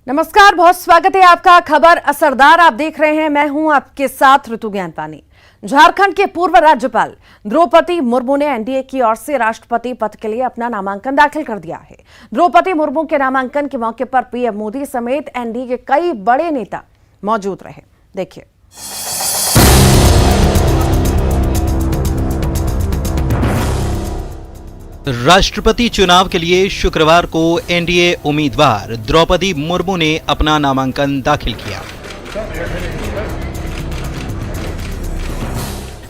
नमस्कार, बहुत स्वागत है आपका खबर असरदार आप देख रहे हैं। मैं हूं आपके साथ ऋतु ज्ञानपानी। झारखंड के पूर्व राज्यपाल द्रौपदी मुर्मू ने एनडीए की ओर से राष्ट्रपति पद के लिए अपना नामांकन दाखिल कर दिया है। द्रौपदी मुर्मू के नामांकन के मौके पर पीएम मोदी समेत एनडीए के कई बड़े नेता मौजूद रहे। देखिए। राष्ट्रपति चुनाव के लिए शुक्रवार को एनडीए उम्मीदवार द्रौपदी मुर्मू ने अपना नामांकन दाखिल किया।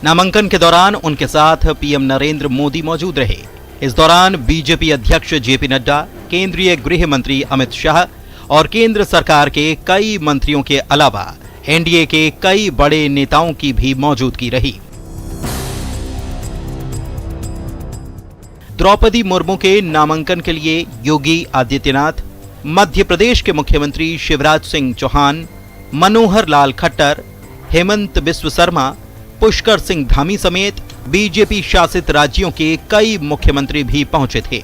नामांकन के दौरान उनके साथ पीएम नरेंद्र मोदी मौजूद रहे। इस दौरान बीजेपी अध्यक्ष जेपी नड्डा, केंद्रीय गृह मंत्री अमित शाह और केंद्र सरकार के कई मंत्रियों के अलावा एनडीए के कई बड़े नेताओं की भी मौजूदगी रही। द्रौपदी मुर्मू के नामांकन के लिए योगी आदित्यनाथ, मध्य प्रदेश के मुख्यमंत्री शिवराज सिंह चौहान, मनोहर लाल खट्टर, हेमंत बिस्व शर्मा, पुष्कर सिंह धामी समेत बीजेपी शासित राज्यों के कई मुख्यमंत्री भी पहुंचे थे।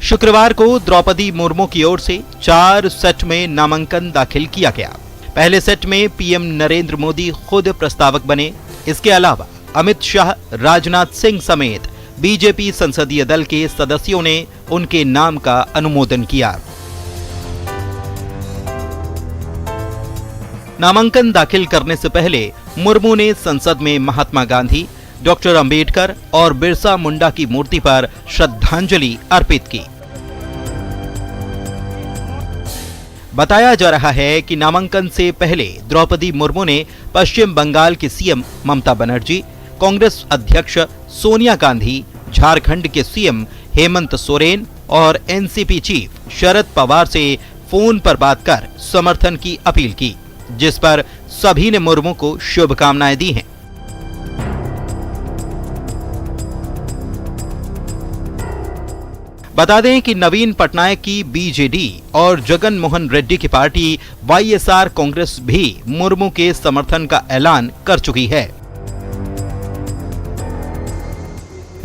शुक्रवार को द्रौपदी मुर्मू की ओर से 4 सेट में नामांकन दाखिल किया गया। पहले सेट में पीएम नरेंद्र मोदी खुद प्रस्तावक बने। इसके अलावा अमित शाह, राजनाथ सिंह समेत बीजेपी संसदीय दल के सदस्यों ने उनके नाम का अनुमोदन किया। नामांकन दाखिल करने से पहले मुर्मू ने संसद में महात्मा गांधी, डॉक्टर अंबेडकर और बिरसा मुंडा की मूर्ति पर श्रद्धांजलि अर्पित की। बताया जा रहा है कि नामांकन से पहले द्रौपदी मुर्मू ने पश्चिम बंगाल की सीएम ममता बनर्जी, कांग्रेस अध्यक्ष सोनिया गांधी, झारखंड के सीएम हेमंत सोरेन और एनसीपी चीफ शरद पवार से फोन पर बात कर समर्थन की अपील की, जिस पर सभी ने मुर्मू को शुभकामनाएं दी हैं। बता दें कि नवीन पटनायक की बीजेडी और जगन मोहन रेड्डी की पार्टी वाईएसआर कांग्रेस भी मुर्मू के समर्थन का ऐलान कर चुकी है।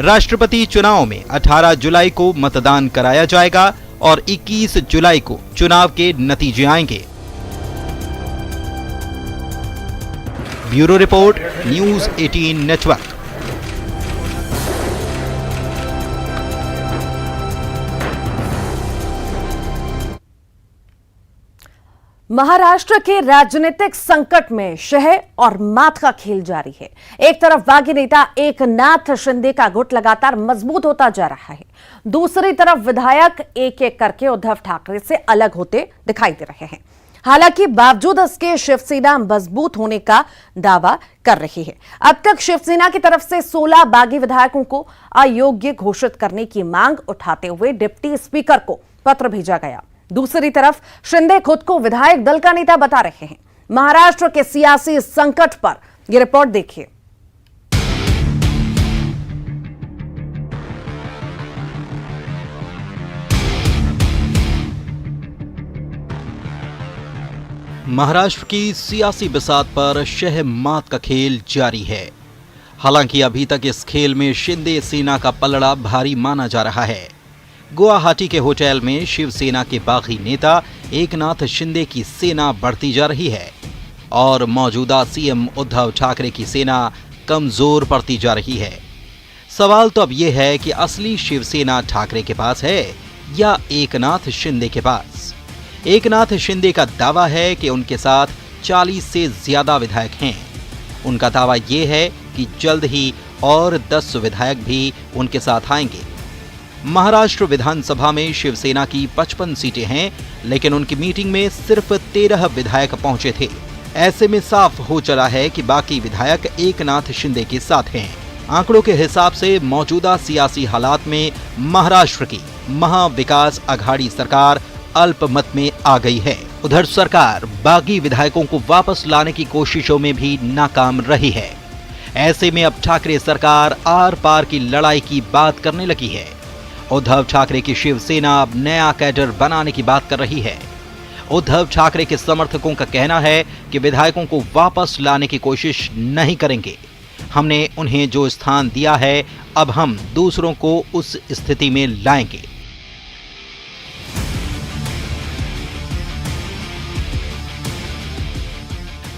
राष्ट्रपति चुनाव में 18 जुलाई को मतदान कराया जाएगा और 21 जुलाई को चुनाव के नतीजे आएंगे। Bureau report, news 18 network. Maharashtra के राजनीतिक संकट में शह और मात का खेल जारी है। एक तरफ बागी नेता एकनाथ शिंदे का गुट लगातार मजबूत होता जा रहा है, दूसरी तरफ विधायक एक एक करके उद्धव ठाकरे से अलग होते दिखाई दे रहे हैं। हालांकि बावजूद इसके शिवसेना मजबूत होने का दावा कर रही है। अब तक शिवसेना की तरफ से 16 बागी विधायकों को अयोग्य घोषित करने की मांग उठाते हुए डिप्टी स्पीकर को पत्र भेजा गया। दूसरी तरफ शिंदे खुद को विधायक दल का नेता बता रहे हैं। महाराष्ट्र के सियासी संकट पर यह रिपोर्ट देखिए। महाराष्ट्र की सियासी बिसात पर शह मात का खेल जारी है। हालांकि अभी तक इस खेल में शिंदे सेना का पलड़ा भारी माना जा रहा है। गुवाहाटी के होटल में शिवसेना के बागी नेता एकनाथ शिंदे की सेना बढ़ती जा रही है और मौजूदा सीएम उद्धव ठाकरे की सेना कमजोर पड़ती जा रही है। सवाल तो अब यह है कि असली शिवसेना ठाकरे के पास है या एकनाथ शिंदे के पास। एकनाथ शिंदे का दावा है कि उनके साथ 40 से ज्यादा विधायक हैं। उनका दावा यह है कि जल्द ही और 10 विधायक भी उनके साथ आएंगे। महाराष्ट्र विधानसभा में शिवसेना की 55 सीटें हैं, लेकिन उनकी मीटिंग में सिर्फ 13 विधायक पहुंचे थे। ऐसे में साफ हो चला है कि बाकी विधायक एकनाथ शिंदे के साथ हैं। आंकड़ों के हिसाब से मौजूदा सियासी हालात में महाराष्ट्र की महाविकास आघाड़ी सरकार अल्पमत में आ गई है। उधर सरकार बागी विधायकों को वापस लाने की कोशिशों में भी नाकाम रही है। ऐसे में अब ठाकरे सरकार आर पार की लड़ाई की बात करने लगी है। उद्धव ठाकरे की शिवसेना अब नया कैडर बनाने की बात कर रही है। उद्धव ठाकरे के समर्थकों का कहना है कि विधायकों को वापस लाने की कोशिश नहीं करेंगे। हमने उन्हें जो स्थान दिया है, अब हम दूसरों को उस स्थिति में लाएंगे।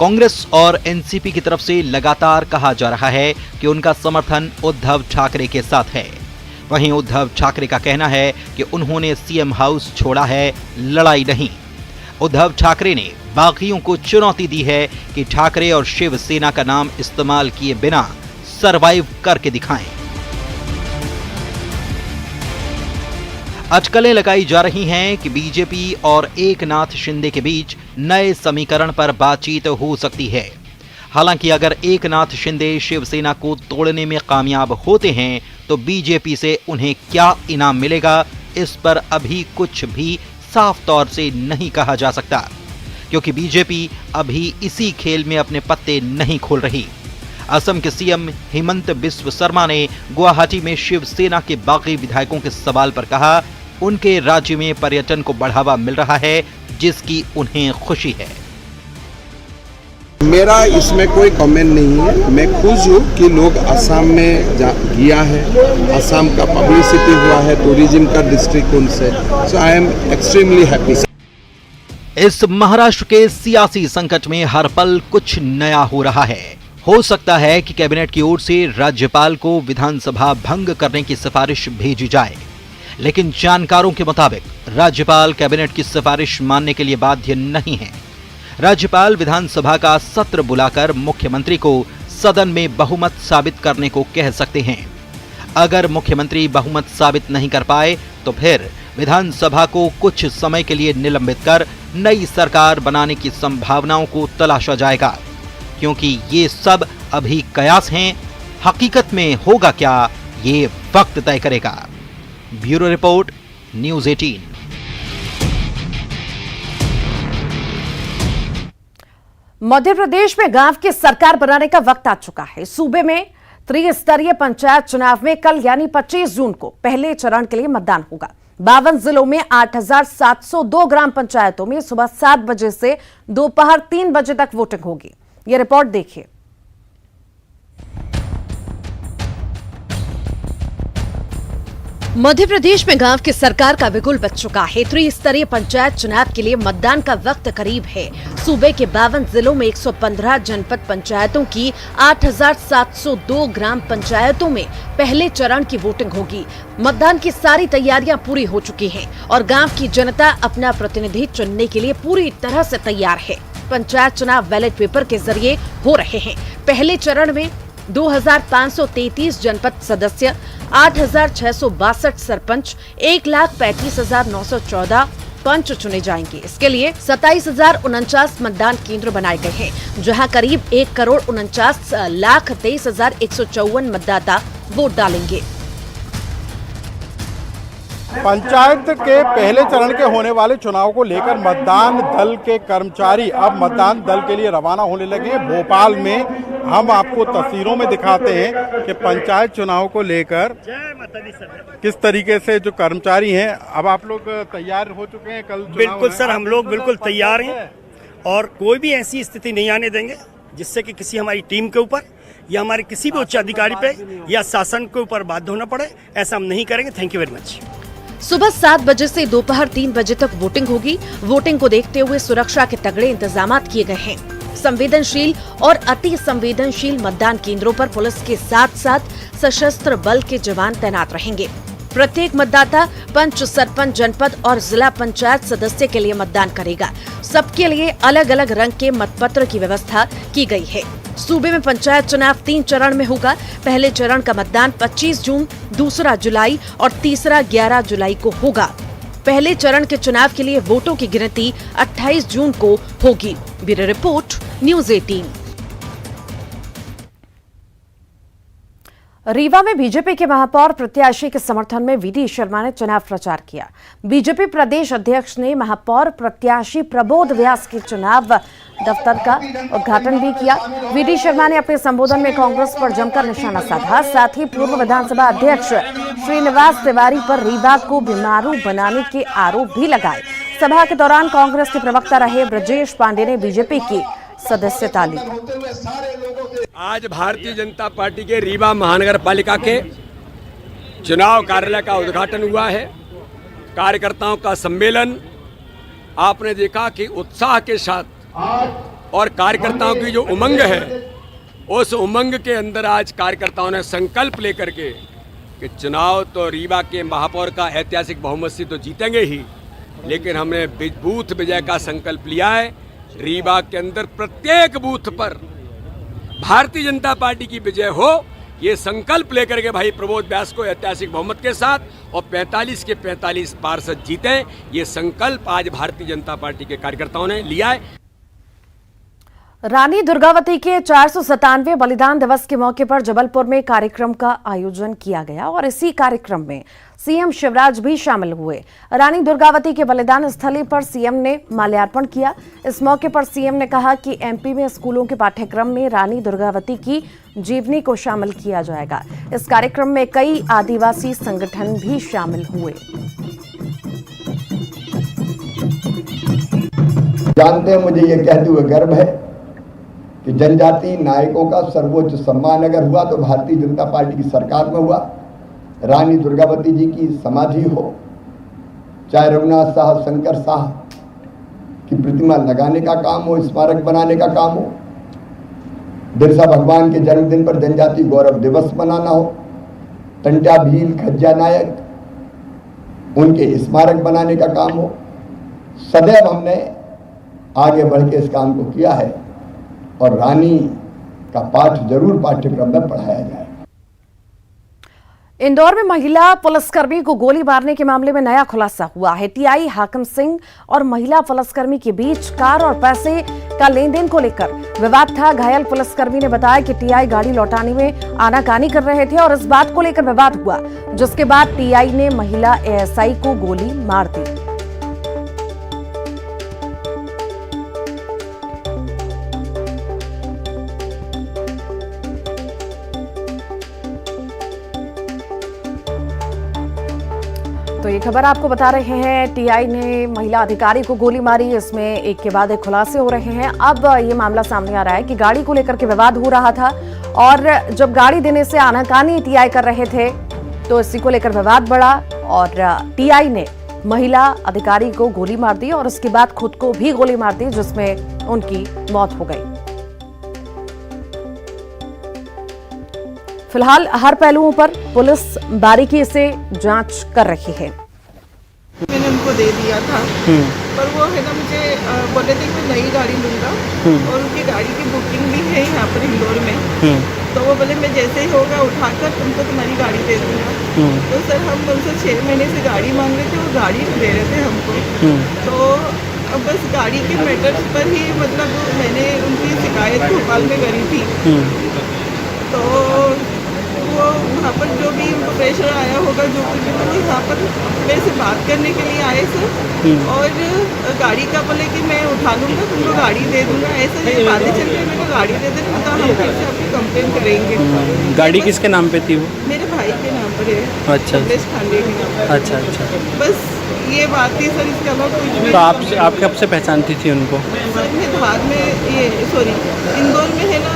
कांग्रेस और एनसीपी की तरफ से लगातार कहा जा रहा है कि उनका समर्थन उद्धव ठाकरे के साथ है। वहीं उद्धव ठाकरे का कहना है कि उन्होंने सीएम हाउस छोड़ा है, लड़ाई नहीं। उद्धव ठाकरे ने बागियों को चुनौती दी है कि ठाकरे और शिवसेना का नाम इस्तेमाल किए बिना सरवाइव करके दिखाएं। अटकलें लगाई जा रही हैं कि बीजेपी और एकनाथ शिंदे के बीच नए समीकरण पर बातचीत हो सकती है। हालांकि अगर एकनाथ शिंदे शिवसेना को तोड़ने में कामयाब होते हैं तो बीजेपी से उन्हें क्या इनाम मिलेगा, इस पर अभी कुछ भी साफ तौर से नहीं कहा जा सकता, क्योंकि बीजेपी अभी इसी खेल में अपने पत्ते नहीं खोल रही। असम के सीएम हेमंत बिस्व शर्मा ने गुवाहाटी में शिवसेना के बागी विधायकों के सवाल पर कहा, उनके राज्य में पर्यटन को बढ़ावा मिल रहा है, जिसकी उन्हें खुशी है। मेरा इसमें कोई कमेंट नहीं है। मैं खुश हूँ कि लोग असम में गया है, असम का पब्लिसिटी हुआ है टूरिज्म का दृष्टिकोण से। सो आई एम एक्सट्रीमली हैप्पी। इस महाराष्ट्र के सियासी संकट में हर पल कुछ नया हो रहा है। हो सकता है कि कैबिनेट की ओर से राज्यपाल को विधानसभा भंग करने की सिफारिश भेजी जाए, लेकिन जानकारों के मुताबिक राज्यपाल कैबिनेट की सिफारिश मानने के लिए बाध्य नहीं है। राज्यपाल विधानसभा का सत्र बुलाकर मुख्यमंत्री को सदन में बहुमत साबित करने को कह सकते हैं। अगर मुख्यमंत्री बहुमत साबित नहीं कर पाए तो फिर विधानसभा को कुछ समय के लिए निलंबित कर नई सरकार बनाने की संभावनाओं को तलाशा जाएगा, क्योंकि ये सब अभी कयास हैं। हकीकत में होगा क्या, ये वक्त तय करेगा। Bureau report, news 18। Madhya Pradesh में गांव की सरकार बनाने का वक्त आ चुका है। सूबे में त्रिस्तरीय पंचायत चुनाव में कल यानी 25 जून को पहले चरण के लिए मतदान होगा। 52 जिलों में 8,702 ग्राम पंचायतों में सुबह 7 बजे से दोपहर 3 बजे तक वोटिंग होगी। यह रिपोर्ट देखिए। मध्य प्रदेश में गांव की सरकार का बिगुल बज चुका है। त्रिस्तरीय पंचायत चुनाव के लिए मतदान का वक्त करीब है। सूबे के 52 जिलों में 115 जनपद पंचायतों की 8,702 ग्राम पंचायतों में पहले चरण की वोटिंग होगी। मतदान की सारी तैयारियां पूरी हो चुकी हैं और गांव की जनता अपना प्रतिनिधि चुनने के लिए पूरी तरह से तैयार है। पंचायत चुनाव बैलेट पेपर के जरिए हो रहे हैं। पहले चरण में 2,533 जनपद सदस्य, 8,662 सरपंच, 1,35,914 पंच चुने जाएंगे। इसके लिए 27,049 मतदान केंद्र बनाए गए हैं, जहां करीब 1,49,23,154 मतदाता वोट डालेंगे। पंचायत के पहले चरण के होने वाले चुनाव को लेकर मतदान दल के कर्मचारी अब मतदान दल के लिए रवाना होने लगे। भोपाल में हम आपको तस्वीरों में दिखाते हैं कि पंचायत चुनाव को लेकर किस तरीके से जो कर्मचारी हैं, अब आप लोग तैयार हो चुके हैं। कल बिल्कुल सर, हम लोग बिल्कुल तैयार हैं और कोई भी ऐसी स्थिति नहीं आने देंगे जिससे कि किसी हमारी टीम के ऊपर या हमारे किसी भी उच्च अधिकारी पे या शासन के ऊपर बाध्य होना पड़े। ऐसा हम नहीं करेंगे। Thank you very much. सुबह 7 बजे से दोपहर 3 बजे तक वोटिंग होगी। वोटिंग को देखते हुए सुरक्षा के तगड़े इंतजाम किए गए हैं। संवेदनशील और अति संवेदनशील मतदान केंद्रों पर पुलिस के साथ साथ सशस्त्र बल के जवान तैनात रहेंगे। प्रत्येक मतदाता पंच, सरपंच, जनपद और जिला पंचायत सदस्य के लिए मतदान करेगा। सबके लिए अलग अलग रंग के मतपत्र की व्यवस्था की गई है। सूबे में पंचायत चुनाव 3 चरण में होगा। पहले चरण का मतदान 25 जून, दूसरा जुलाई और तीसरा 11 जुलाई को होगा। पहले चरण के चुनाव के लिए वोटों की गिनती 28 जून को होगी। Bureau report, news 18। रीवा में बीजेपी के महापौर प्रत्याशी के समर्थन में वीडी शर्मा ने चुनाव प्रचार किया। बीजेपी प्रदेश अध्यक्ष ने महापौर प्रत्याशी प्रबोध व्यास के चुनाव दफ्तर का उद्घाटन भी किया। वीडी शर्मा ने अपने संबोधन में कांग्रेस पर जमकर निशाना साधा। साथ ही पूर्व विधानसभा अध्यक्ष श्रीनिवास तिवारी पर रीवा को बीमारू बनाने के आरोप भी लगाए। सभा के दौरान कांग्रेस के प्रवक्ता रहे ब्रजेश पांडे ने बीजेपी की सदस्यता ली। आज भारतीय जनता पार्टी के रीवा महानगर पालिका के चुनाव कार्यालय का उद्घाटन हुआ है। कार्यकर्ताओं का सम्मेलन आपने देखा कि उत्साह के साथ और कार्यकर्ताओं की जो उमंग है, उस उमंग के अंदर आज कार्यकर्ताओं ने संकल्प लेकर के कि चुनाव तो रीवा के महापौर का ऐतिहासिक बहुमत से तो जीतेंगे ही, लेकिन हमने बूथ विजय का संकल्प लिया है। रीवा के अंदर प्रत्येक बूथ पर भारतीय जनता पार्टी की विजय हो, ये संकल्प लेकर के भाई प्रमोद व्यास को ऐतिहासिक बहुमत के साथ और 45 के 45 पार्षद जीते, ये संकल्प आज भारतीय जनता पार्टी के कार्यकर्ताओं ने लिया है। रानी दुर्गावती के 497वें बलिदान दिवस के मौके पर जबलपुर में कार्यक्रम का आयोजन किया गया और इसी कार्यक्रम में सीएम शिवराज भी शामिल हुए। रानी दुर्गावती के बलिदान स्थली पर सीएम ने माल्यार्पण किया। इस मौके पर सीएम ने कहा कि एमपी में स्कूलों के पाठ्यक्रम में रानी दुर्गावती की जीवनी को शामिल किया जाएगा। इस कार्यक्रम में कई आदिवासी संगठन भी शामिल हुए। जानते हैं, मुझे ये कहते हुए गर्व है कि जनजाति नायकों का सर्वोच्च सम्मान अगर हुआ तो भारतीय जनता पार्टी की सरकार में हुआ। रानी दुर्गावती जी की समाधि हो, चाहे रघुनाथ साह, शंकर साह की प्रतिमा लगाने का काम हो, स्मारक बनाने का काम हो, बिरसा भगवान के जन्मदिन पर जनजाति गौरव दिवस मनाना हो, टंटा भील खज्जा नायक उनके स्मारक बनाने का काम हो, सदैव हमने आगे बढ़ के इस काम को किया है और रानी का पाठ जरूर पाठ्यक्रम में पढ़ाया जाए। इंदौर में महिला पुलिसकर्मी को गोली मारने के मामले में नया खुलासा हुआ है। टीआई हाकिम सिंह और महिला पुलिसकर्मी के बीच कार और पैसे का लेन देन को लेकर विवाद था। घायल पुलिसकर्मी ने बताया कि टीआई गाड़ी लौटाने में आनाकानी कर रहे थे और इस बात को लेकर विवाद हुआ, जिसके बाद टीआई ने महिला एएसआई को गोली मार दी। तो ये खबर आपको बता रहे हैं, टीआई ने महिला अधिकारी को गोली मारी। इसमें एक के बाद एक खुलासे हो रहे हैं। अब ये मामला सामने आ रहा है कि गाड़ी को लेकर के विवाद हो रहा था और जब गाड़ी देने से आनाकानी टीआई कर रहे थे तो इसी को लेकर विवाद बढ़ा और टीआई ने महिला अधिकारी को गोली मार दी और उसके बाद खुद को भी गोली मार दी, जिसमें उनकी मौत हो गई। फिलहाल हर पहलुओं पर पुलिस बारीकी से जांच कर रही है। मैंने उनको दे दिया था, पर वो है ना मुझे बोले थे कि मैं नई गाड़ी लूँगा और उनकी गाड़ी की बुकिंग भी है यहाँ पर इंदौर में। तो वो बोले मैं जैसे ही होगा उठाकर तुमको तुम्हारी गाड़ी दे दूँगा। तो सर हम उनसे 6 महीने से गाड़ी मांग रहे थे, वो गाड़ी नहीं दे रहे थे हमको। तो अब बस गाड़ी के मैटर्स पर ही मतलब मैंने उनकी शिकायत भोपाल में करी थी। तो वो वहाँ पर जो भी उनको प्रेशर आया होगा, जो कुछ भी, वो यहाँ पर मेरे से बात करने के लिए आए सर और गाड़ी का बोले कि मैं उठा लूँगा, तुमको गाड़ी दे दूँगा। ऐसे ये बातें चल रही, मेरे को गाड़ी दे देना तो हम फिर से आपकी कंप्लेन करेंगे। गाड़ी किसके नाम पे थी वो? मेरे भाई के नाम पर है। अच्छा, खांडे के नाम पर। अच्छा। बस ये बात थी सर, इसके अलावा कुछ भी। तो आप कब से पहचानती थी उनको? सर मैं धार में इंदौर में है ना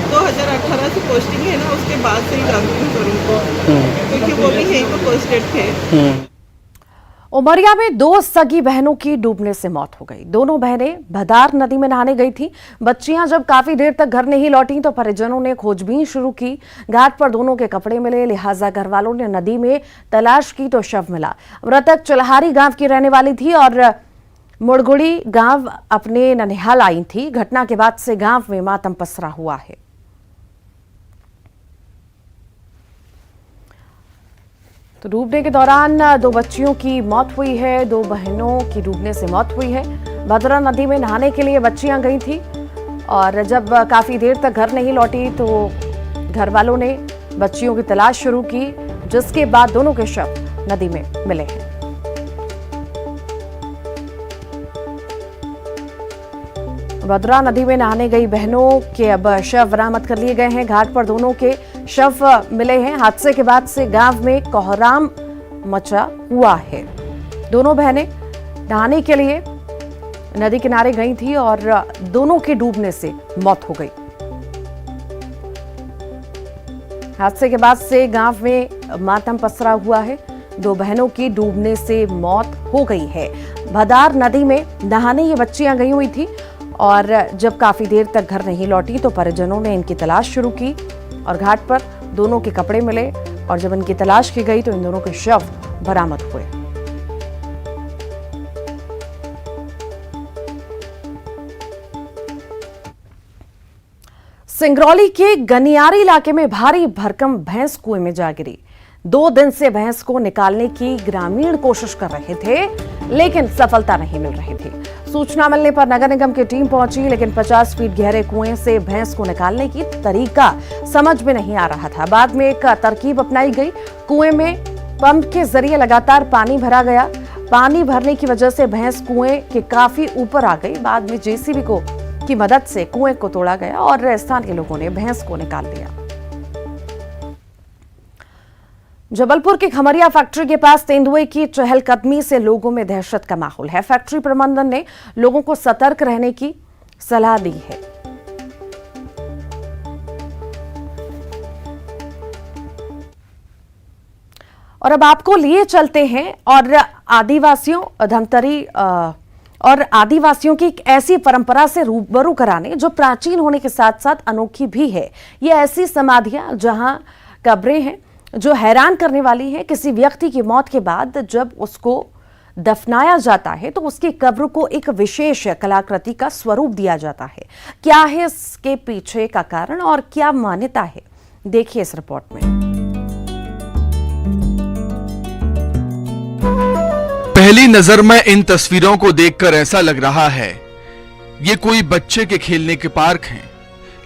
2018 से पोस्टिंग है ना, उसके बाद से ही जानती हूँ सर उनको, क्योंकि वो भी यहीं पर पोस्टेड थे। उमरिया में 2 सगी बहनों की डूबने से मौत हो गई। दोनों बहनें भदार नदी में नहाने गई थी। बच्चियां जब काफी देर तक घर नहीं लौटी तो परिजनों ने खोजबीन शुरू की। घाट पर दोनों के कपड़े मिले, लिहाजा घर वालों ने नदी में तलाश की तो शव मिला। मृतक चलहारी गांव की रहने वाली थी और मुड़गुड़ी गांव अपने ननिहाल आई थी। घटना के बाद से गांव में मातम पसरा हुआ है। तो डूबने के दौरान 2 बच्चियों की मौत हुई है, 2 बहनों की डूबने से मौत हुई है। भद्रा नदी में नहाने के लिए बच्चियां गई थी और जब काफी देर तक घर नहीं लौटी तो घर वालों ने बच्चियों की तलाश शुरू की, जिसके बाद दोनों के शव नदी में मिले हैं। भद्रा नदी में नहाने गई बहनों के अब शव बरामद कर लिए गए हैं। घाट पर दोनों के शव मिले हैं। हादसे के बाद से गांव में कोहराम मचा हुआ है। दोनों बहनें नहाने के लिए नदी किनारे गई थी और दोनों के डूबने से मौत हो गई। हादसे के बाद से गांव में मातम पसरा हुआ है। 2 बहनों की डूबने से मौत हो गई है। भदार नदी में नहाने ये बच्चियां गई हुई थी और जब काफी देर तक घर नहीं लौटी तो परिजनों ने इनकी तलाश शुरू की और घाट पर दोनों के कपड़े मिले और जब इनकी तलाश की गई तो इन दोनों के शव बरामद हुए। सिंगरौली के गनियारी इलाके में भारी भरकम भैंस कुएं में जा गिरी। 2 दिन से भैंस को निकालने की ग्रामीण कोशिश कर रहे थे लेकिन सफलता नहीं मिल रही थी। सूचना मिलने पर नगर निगम की टीम पहुंची लेकिन 50 फीट गहरे कुएं से भैंस को निकालने की तरीका समझ में नहीं आ रहा था। बाद में एक तरकीब अपनाई गई। कुएं में पंप के जरिए लगातार पानी भरा गया। पानी भरने की वजह से भैंस कुएं के काफी ऊपर आ गई। बाद में जेसीबी की मदद से कुएं को तोड़ा गया और स्थानीय लोगों ने भैंस को निकाल लिया। जबलपुर की खमरिया फैक्ट्री के पास तेंदुए की चहलकदमी से लोगों में दहशत का माहौल है। फैक्ट्री प्रबंधन ने लोगों को सतर्क रहने की सलाह दी है। और अब आपको लिए चलते हैं और आदिवासियों की एक ऐसी परंपरा से रूबरू कराने जो प्राचीन होने के साथ साथ अनोखी भी है। ये ऐसी समाधियां जहां कब्रें हैं जो हैरान करने वाली है। किसी व्यक्ति की मौत के बाद जब उसको दफनाया जाता है तो उसकी कब्र को एक विशेष कलाकृति का स्वरूप दिया जाता है। क्या है इसके पीछे का कारण और क्या मान्यता है, देखिए इस रिपोर्ट में। पहली नजर में इन तस्वीरों को देखकर ऐसा लग रहा है ये कोई बच्चे के खेलने के पार्क हैं,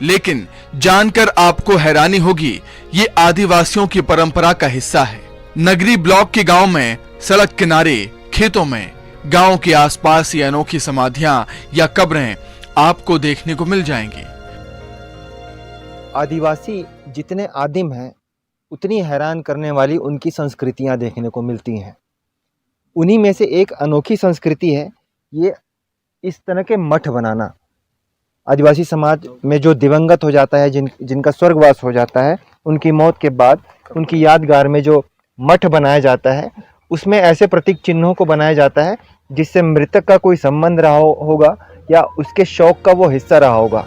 लेकिन जानकर आपको हैरानी होगी ये आदिवासियों की परंपरा का हिस्सा है। नगरी ब्लॉक के गांव में सड़क किनारे, खेतों में, गांव के आसपास ये अनोखी समाधियां या कब्रें आपको देखने को मिल जाएंगी। आदिवासी जितने आदिम हैं उतनी हैरान करने वाली उनकी संस्कृतियां देखने को मिलती हैं। उन्हीं में से एक अनोखी संस्कृति है ये इस तरह के मठ बनाना। आदिवासी समाज में जो दिवंगत हो जाता है, जिनका स्वर्गवास हो जाता है, उनकी मौत के बाद उनकी यादगार में जो मठ बनाया जाता है उसमें ऐसे प्रतीक चिन्हों को बनाया जाता है जिससे मृतक का कोई संबंध रहा होगा या उसके शौक का वो हिस्सा रहा होगा।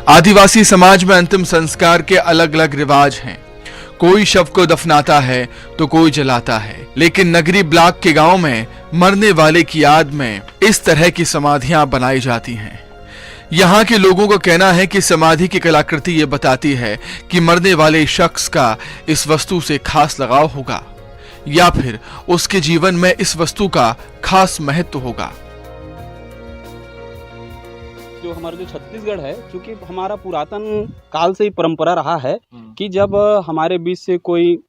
आदिवासी समाज में अंतिम संस्कार के अलग अलग रिवाज हैं। कोई शव को दफनाता है तो कोई जलाता है, लेकिन नगरी ब्लॉक के गांव में मरने वाले की याद में इस तरह की समाधियां बनाई जाती हैं। यहाँ के लोगों का कहना है कि समाधि की कलाकृति ये बताती है कि मरने वाले शख्स का इस वस्तु से खास लगाव होगा या फिर उसके जीवन में इस वस्तु का खास महत्व होगा। जो हमारा जो छत्तीसगढ़ है, चूंकि हमारा पुरातन काल से ही परंपरा रहा है कि जब हमारे बीच से कोई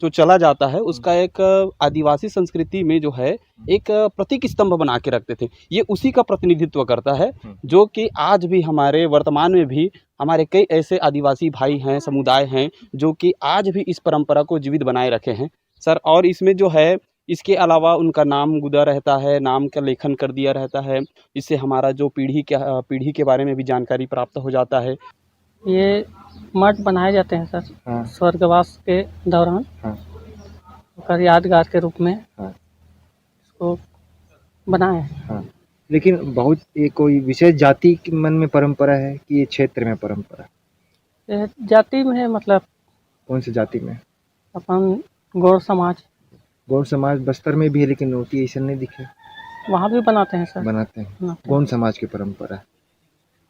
जो चला जाता है उसका एक आदिवासी संस्कृति में जो है एक प्रतीक स्तंभ बना के रखते थे। ये उसी का प्रतिनिधित्व करता है जो कि आज भी हमारे वर्तमान में भी हमारे कई ऐसे आदिवासी भाई हैं, समुदाय हैं जो कि आज भी इस परंपरा को जीवित बनाए रखे हैं सर। और इसमें जो है इसके अलावा उनका नाम गुदा रहता है, नाम का लेखन कर दिया रहता है। इससे हमारा जो पीढ़ी के बारे में भी जानकारी प्राप्त हो जाता है। ये मठ बनाए जाते हैं सर स्वर्गवास के दौरान और यादगार के रूप में इसको बनाए हैं। लेकिन बहुत ये कोई विशेष जाति के मन में परंपरा है कि ये क्षेत्र में परंपरा? ये जाति में है, मतलब कौन सी जाति में? अपन गौड़ समाज। गौड़ समाज बस्तर में भी है, लेकिन रोटी ऐसा नहीं दिखे। वहाँ भी बनाते हैं सर। बनाते हैं। गौड़ समाज की परंपरा।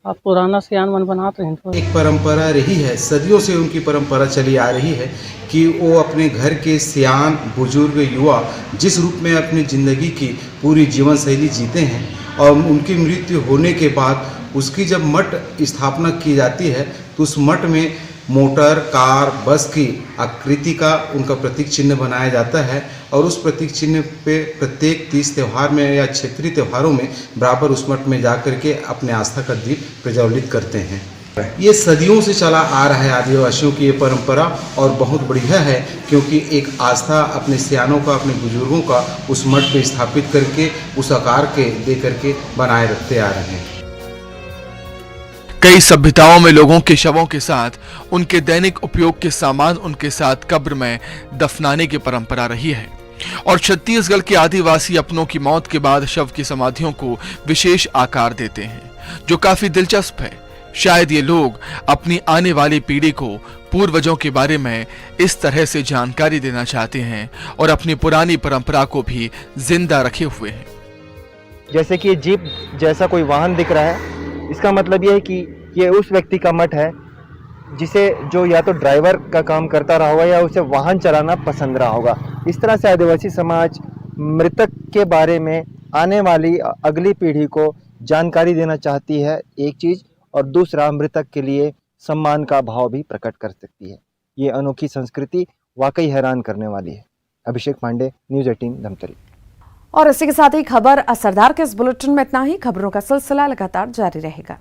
आप पुराना सियान मन बनाते हैं तो एक परंपरा रही है, सदियों से उनकी परंपरा चली आ रही है कि वो अपने घर के सियान, बुजुर्ग, युवा जिस रूप में अपनी ज़िंदगी की पूरी जीवन शैली जीते हैं और उनकी मृत्यु होने के बाद उसकी जब मठ स्थापना की जाती है तो उस मठ में मोटर, कार, बस की आकृति का उनका प्रतीक चिन्ह बनाया जाता है और उस प्रतीक चिन्ह पे प्रत्येक 30 त्यौहार में या क्षेत्रीय त्योहारों में बराबर उस मठ में जाकर के अपने आस्था का दीप प्रज्वलित करते हैं। ये सदियों से चला आ रहा है आदिवासियों की ये परंपरा और बहुत बढ़िया है क्योंकि एक आस्था अपने सियानों का, अपने बुजुर्गों का उस मठ पे स्थापित करके उस आकार के दे करके बनाए रखते आ रहे हैं। कई सभ्यताओं में लोगों के शवों के साथ उनके दैनिक उपयोग के सामान उनके साथ कब्र में दफनाने की परंपरा रही है। और छत्तीसगढ़ के आदिवासी अपनों की मौत के बाद शव की समाधियों को विशेष आकार देते हैं, जो काफी दिलचस्प है। शायद ये लोग अपनी आने वाली पीढ़ी को पूर्वजों के बारे में इस तरह से जानकारी देना चाहते हैं और अपनी पुरानी परंपरा को भी जिंदा रखे हुए हैं। जैसे कि जीप जैसा कोई वाहन दिख रहा है, इसका मतलब यह है कि ये उस व्यक्ति का मठ है जिसे जो या तो ड्राइवर का काम करता रहा होगा या उसे वाहन चलाना पसंद रहा होगा। इस तरह से आदिवासी समाज मृतक के बारे में आने वाली अगली पीढ़ी को जानकारी देना चाहती है, एक चीज़, और दूसरा मृतक के लिए सम्मान का भाव भी प्रकट कर सकती है। ये अनोखी संस्कृति वाकई हैरान करने वाली है। अभिषेक पांडे, न्यूज़ 18 धमतरी। और इसी के साथ ही खबर असरदार के इस बुलेटिन में इतना ही। खबरों का सिलसिला लगातार जारी रहेगा।